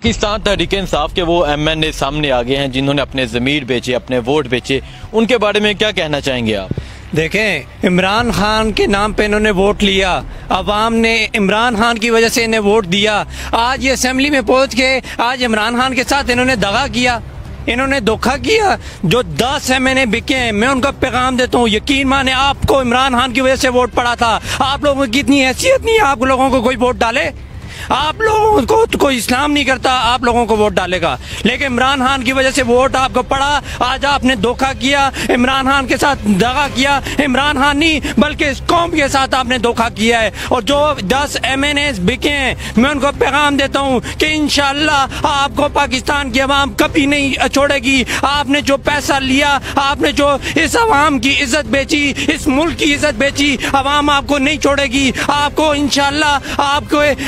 पाकिस्तान तहरीक इंसाफ के वो MNA सामने आ गए हैं जिन्होंने अपने ज़मीर बेचे, अपने वोट बेचे। उनके बारे में क्या कहना चाहेंगे आप? देखें, इमरान खान के नाम पे इन्होंने वोट लिया, अवाम ने इमरान खान की वजह से इन्हें वोट दिया। आज ये असेंबली में पहुंच के आज इमरान खान के साथ इन्होंने दगा किया, इन्होंने धोखा किया। जो 10 MNA बिके हैं, मैं उनका पैगाम देता हूँ, यकीन माने आपको इमरान खान की वजह से वोट पड़ा था। आप लोगों की इतनी हैसियत नहीं है आप लोगों को कोई वोट डाले। आप लोगों को तो कोई इस्लाम नहीं करता, आप लोगों को वोट डालेगा, लेकिन इमरान खान की वजह से वोट आपको पड़ा। आज आपने धोखा किया, इमरान खान के साथ दगा किया। इमरान खान नहीं बल्कि इस कौम के साथ आपने धोखा किया है। और जो 10 MNA बिके हैं, मैं उनको पैगाम देता हूँ कि इंशाअल्लाह आपको पाकिस्तान की अवाम कभी नहीं छोड़ेगी। आपने जो पैसा लिया, आपने जो इस अवाम की इज्जत बेची, इस मुल्क की इज्जत बेची, अवाम आपको नहीं छोड़ेगी। आपको इंशाअल्लाह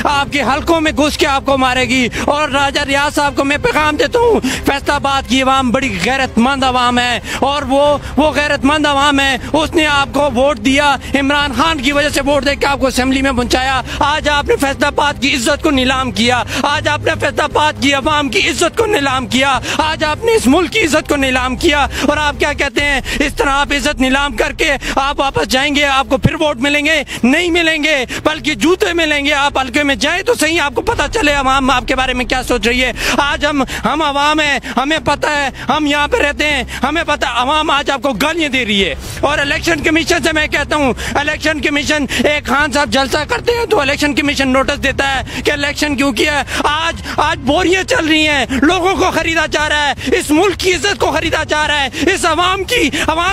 आपके हलकों में घुस के आपको मारेगी। और राजा रियाज साहब को मैं पैगाम देता हूँ, फैसलाबाद की अवाम बड़ी गैरतमंद अवाम है और वो गैरतमंद अवाम है। उसने आपको वोट दिया, इमरान खान की वजह से वोट देकर आपको असेंबली में पहुंचाया। आज आपने फैसलाबाद की इज्जत को नीलाम किया, आज आपने फैसलाबाद की अवाम की इज्जत को नीलाम किया, आज आपने इस मुल्क की इज्जत को नीलाम किया। और आप क्या कहते हैं, इस तरह आप इज्जत नीलाम करके आप वापस जाएंगे, आपको फिर वोट मिलेंगे? नहीं मिलेंगे, बल्कि जूते मिलेंगे। आप हल्के में जाए तो सही, आपको पता चले अवाम आपके बारे में क्या सोच रही है। आज हम अवाम है, हमें पता है, हम यहाँ पे रहते हैं, हमें पता अवाम आज आपको गालियां दे रही है। और इलेक्शन कमीशन से मैं कहता हूँ, इलेक्शन कमीशन, एक खान साहब जलसा करते हैं तो इलेक्शन कमीशन नोटिस देता है कि इलेक्शन क्यों किया। आज बोरियां चल रही हैं, लोगों को खरीदा जा रहा है, इस मुल्क की इज्जत को खरीदा जा रहा है, इस अवाम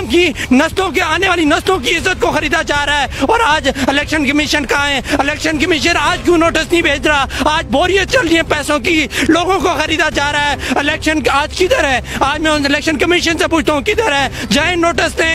की नस्लों के आने वाली नस्लों की इज्जत को खरीदा जा रहा है। और आज इलेक्शन कमीशन कहाँ है? इलेक्शन कमीशन आज क्यों नोटिस नहीं भेज रहा? आज बोरियत चल रही है पैसों की, लोगों को खरीदा जा रहा है। इलेक्शन आज किधर है? आज मैं इलेक्शन कमीशन से पूछता हूँ किधर है? जाए नोटिस दें,